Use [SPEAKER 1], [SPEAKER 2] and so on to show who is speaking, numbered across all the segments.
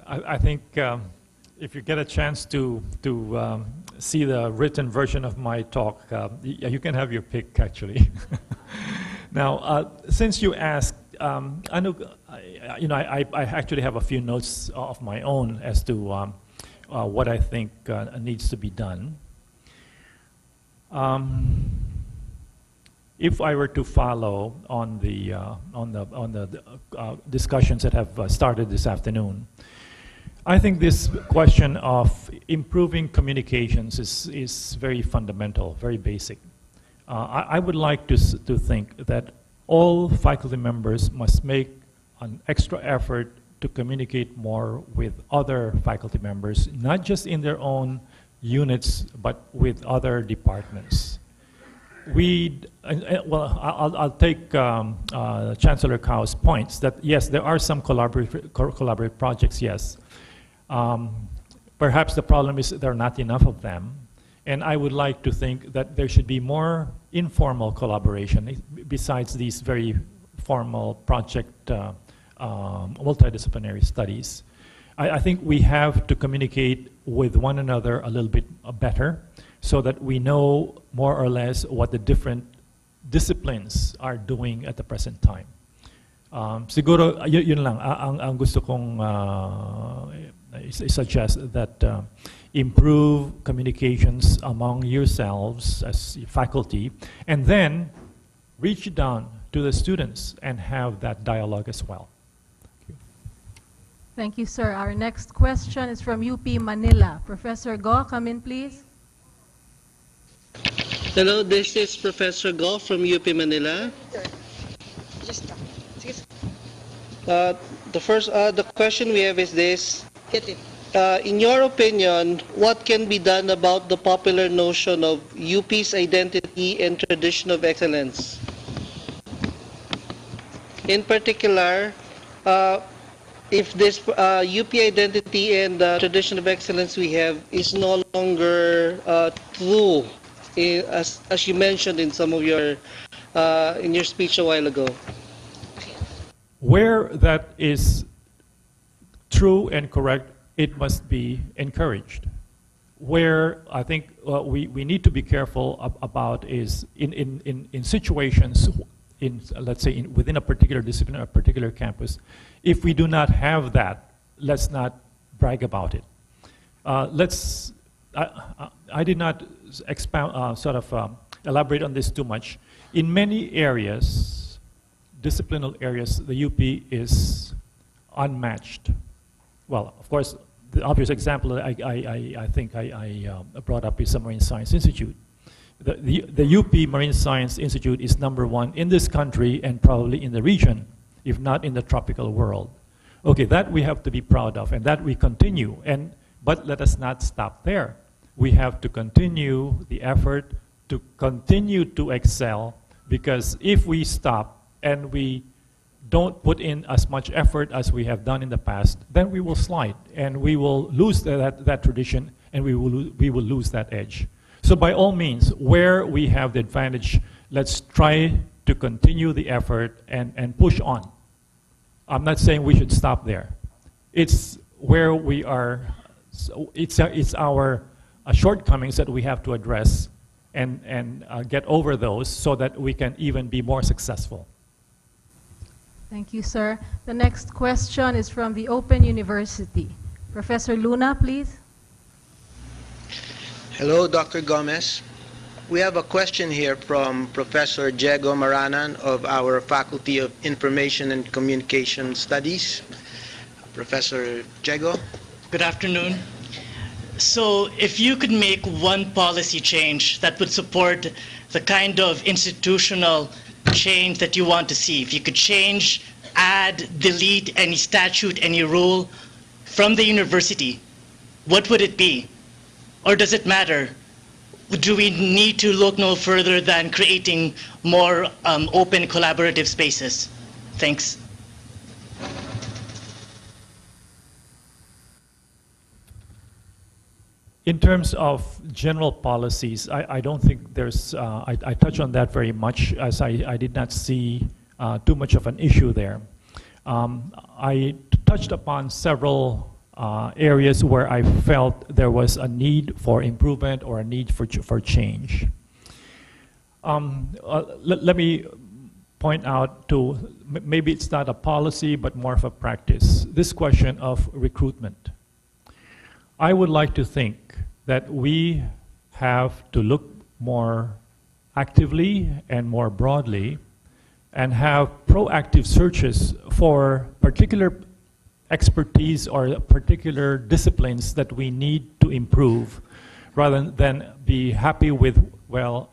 [SPEAKER 1] I think if you get a chance to see the written version of my talk, you can have your pick, actually. Now, since you asked, I know, I actually have a few notes of my own as to what I think needs to be done. If I were to follow on the discussions that have started this afternoon, I think this question of improving communications is very fundamental, very basic. I would like to think that all faculty members must make an extra effort to communicate more with other faculty members, not just in their own units, but with other departments. I'll take Chancellor Kao's points that yes, there are some collaborative projects, yes. Perhaps the problem is there are not enough of them. And I would like to think that there should be more informal collaboration besides these very formal project multidisciplinary studies. I think we have to communicate with one another a little bit better so that we know more or less what the different disciplines are doing at the present time. Siguro, yun lang, ang gusto kong suggest that improve communications among yourselves as faculty, and then reach down to the students and have that dialogue as well.
[SPEAKER 2] Thank you, sir. Our next question is from UP Manila. Professor Go, come in, please.
[SPEAKER 3] Hello, this is Professor Go from UP Manila. The question we have is this. In your opinion, what can be done about the popular notion of UP's identity and tradition of excellence? In particular, if this UP identity and tradition of excellence we have is no longer true, as you mentioned in some of your in your speech a while ago.
[SPEAKER 1] Where that is true and correct, it must be encouraged. Where I think we need to be careful about is in situations, let's say within a particular discipline, a particular campus, if we do not have that, let's not brag about it. I did not expound, elaborate on this too much. In many areas, disciplinal areas, the UP is unmatched. Well, of course, the obvious example I think I brought up is the Marine Science Institute. The UP Marine Science Institute is #1 in this country and probably in the region, if not in the tropical world. Okay, that we have to be proud of, and that we continue. But let us not stop there. We have to continue the effort to continue to excel, because if we stop and we don't put in as much effort as we have done in the past, then we will slide and we will lose that tradition, and we will lose that edge. So by all means, where we have the advantage, let's try to continue the effort and push on. I'm not saying we should stop there. It's where we are, it's our shortcomings that we have to address and get over those so that we can even be more successful.
[SPEAKER 2] Thank you, sir. The next question is from the Open University. Professor Luna, please.
[SPEAKER 4] Hello, Dr. Gomez. We have a question here from Professor Diego Maranan of our Faculty of Information and Communication Studies. Professor Diego.
[SPEAKER 5] Good afternoon. So if you could make one policy change that would support the kind of institutional change that you want to see, if you could change, add, delete any statute, any rule from the university, what would it be? Or does it matter? Do we need to look no further than creating more open collaborative spaces? Thanks.
[SPEAKER 1] In terms of general policies, I don't think there's, I touch on that very much, as I did not see too much of an issue there. I touched upon several areas where I felt there was a need for improvement or a need for change. Let me point out to, maybe it's not a policy, but more of a practice, this question of recruitment. I would like to think that we have to look more actively and more broadly and have proactive searches for particular expertise or particular disciplines that we need to improve rather than be happy with, well,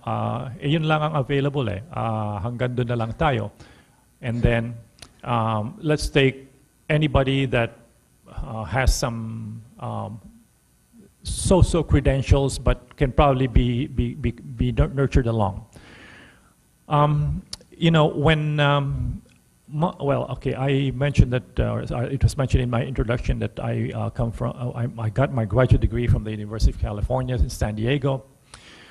[SPEAKER 1] yun lang ang available hanggang doon na lang tayo. And then let's take anybody that has some so-so credentials but can probably be nurtured along. You know, when, well, okay, I mentioned that, it was mentioned in my introduction that I come from, I got my graduate degree from the University of California in San Diego.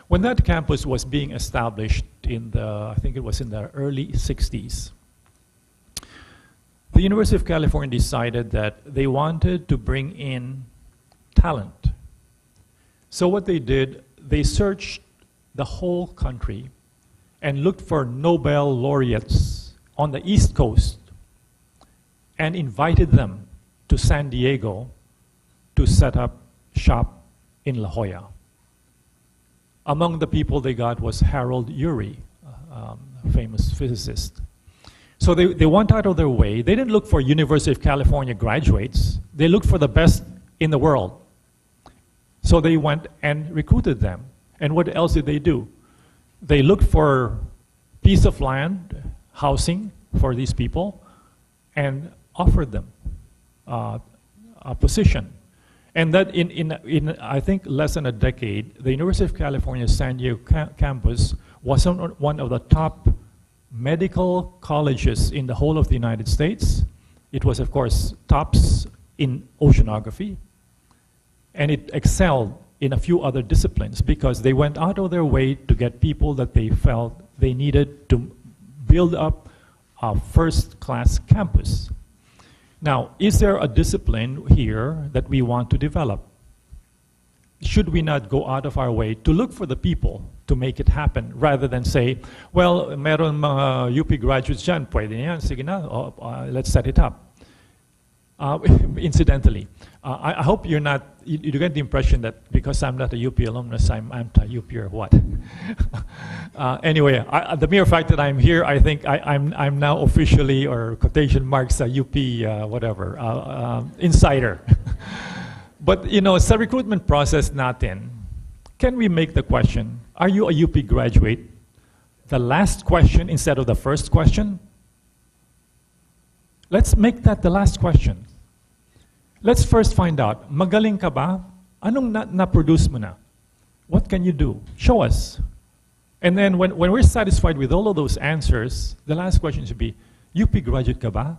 [SPEAKER 1] When that campus was being established in the, I think it was in the early 60s, the University of California decided that they wanted to bring in talent. So what they did, they searched the whole country and looked for Nobel laureates on the East Coast and invited them to San Diego to set up shop in La Jolla. Among the people they got was Harold Urey, a famous physicist. So they went out of their way. They didn't look for University of California graduates. They looked for the best in the world. So they went and recruited them. And what else did they do? They looked for piece of land, housing for these people, and offered them a position. And that in I think less than a decade, the University of California San Diego campus was one of the top medical colleges in the whole of the United States. It was, of course, tops in oceanography, and it excelled in a few other disciplines because they went out of their way to get people that they felt they needed to build up a first-class campus. Now, is there a discipline here that we want to develop? Should we not go out of our way to look for the people to make it happen rather than say, well, meron mga UP graduates dyan, pwede yan, sige na, let's set it up. Incidentally, I hope you're not, you get the impression that because I'm not a UP alumnus, I'm anti-UP or what. Anyway, the mere fact that I'm here, I think I'm now officially, or quotation marks, a UP whatever, insider. But you know, sa recruitment process natin, can we make the question, are you a UP graduate? The last question instead of the first question? Let's make that the last question. Let's first find out, magaling ka ba? Anong na-produce mo na? What can you do? Show us. And then when we're satisfied with all of those answers, the last question should be, UP graduate ka ba?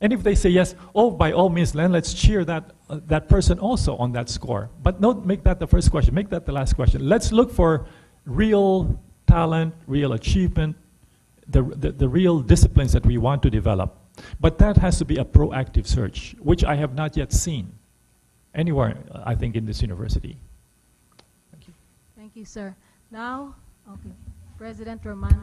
[SPEAKER 1] And if they say yes, oh, by all means, then let's cheer that person also on that score. But don't make that the first question. Make that the last question. Let's look for real talent, real achievement, the real disciplines that we want to develop. But that has to be a proactive search, which I have not yet seen anywhere, I think, in this university. Thank you.
[SPEAKER 2] Thank you, sir. Now, okay, President Roman.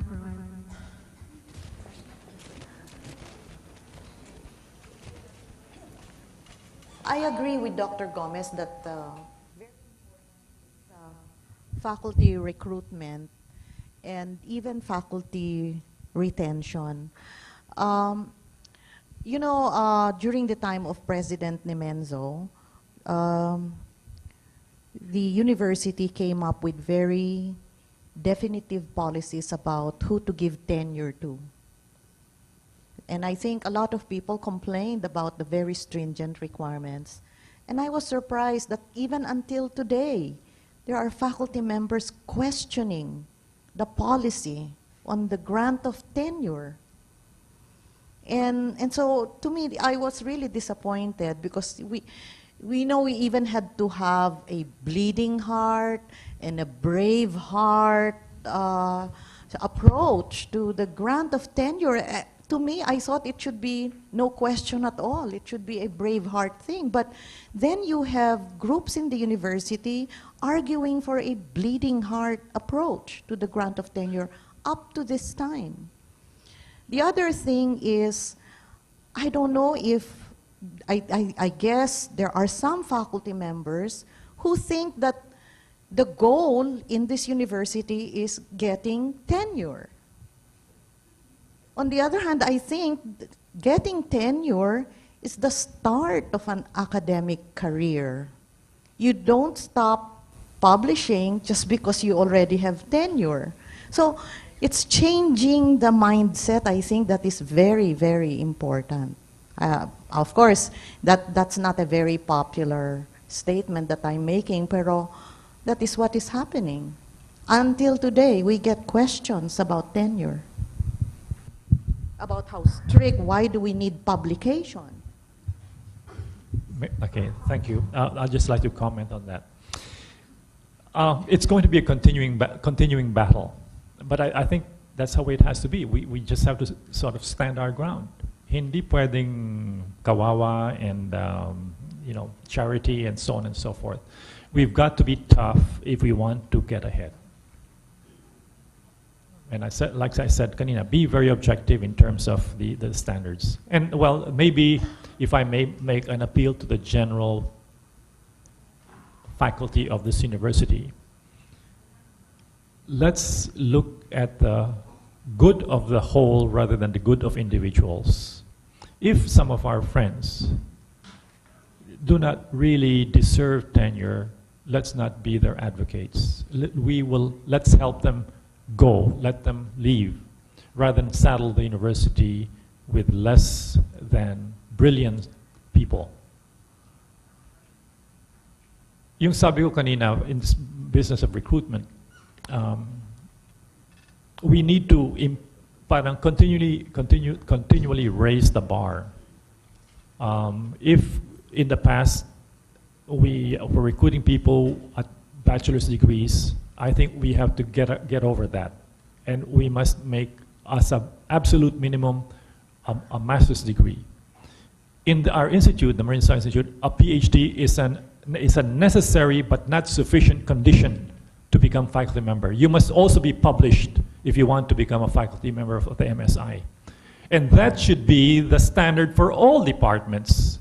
[SPEAKER 6] I agree with Dr. Gomez that faculty recruitment and even faculty retention. You know, during the time of President Nemenzo, the university came up with very definitive policies about who to give tenure to. And I think a lot of people complained about the very stringent requirements. And I was surprised that even until today, there are faculty members questioning the policy on the grant of tenure. And so, to me, I was really disappointed because we know we even had to have a bleeding heart and a brave heart approach to the grant of tenure. to me, I thought it should be no question at all. It should be a brave heart thing. But then you have groups in the university arguing for a bleeding heart approach to the grant of tenure up to this time. The other thing is, I don't know if, I guess there are some faculty members who think that the goal in this university is getting tenure. On the other hand, I think getting tenure is the start of an academic career. You don't stop publishing just because you already have tenure. So it's changing the mindset, I think, that is very, very important. Of course, that's not a very popular statement that I'm making, pero that is what is happening. Until today, we get questions about tenure. About how strict, why do we need publication?
[SPEAKER 1] Okay, thank you. I'd just like to comment on that. It's going to be a continuing battle, but I think that's how it has to be. We just have to sort of stand our ground. Hindi pwedeng kawawa and charity and so on and so forth. We've got to be tough if we want to get ahead. And like I said, kanina, be very objective in terms of the standards. And well, maybe if I may make an appeal to the general faculty of this university, let's look at the good of the whole rather than the good of individuals. If some of our friends do not really deserve tenure, let's not be their advocates. Let's help them go, let them leave, rather than saddle the university with less than brilliant people. Yung sabi ko kanina, in this business of recruitment, we need to parang continually raise the bar. If in the past we were recruiting people at bachelor's degrees, I think we have to get over that, and we must make as an absolute minimum a master's degree. In our institute, the Marine Science Institute, a PhD is a necessary but not sufficient condition to become faculty member. You must also be published if you want to become a faculty member of the MSI. And that should be the standard for all departments.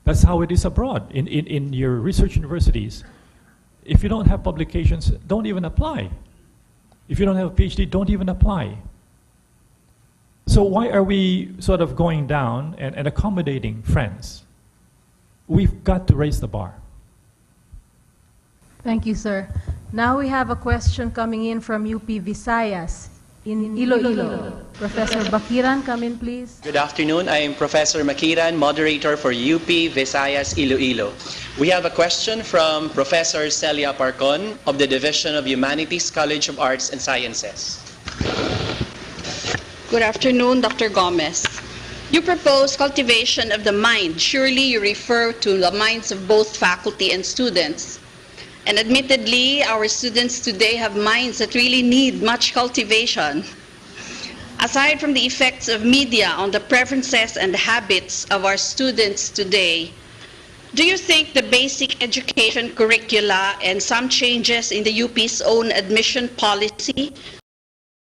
[SPEAKER 1] That's how it is abroad, in your research universities. If you don't have publications, don't even apply. If you don't have a PhD, don't even apply. So why are we sort of going down and accommodating friends? We've got to raise the bar.
[SPEAKER 2] Thank you, sir. Now we have a question coming in from UP Visayas in Iloilo. Professor Bakiran, come in, please.
[SPEAKER 7] Good afternoon. I am Professor Makiran, moderator for UP Visayas Iloilo. We have a question from Professor Celia Parcon of the Division of Humanities, College of Arts and Sciences.
[SPEAKER 8] Good afternoon, Dr. Gomez. You propose cultivation of the mind. Surely you refer to the minds of both faculty and students. And admittedly, our students today have minds that really need much cultivation. Aside from the effects of media on the preferences and habits of our students today, do you think the basic education curricula and some changes in the UP's own admission policy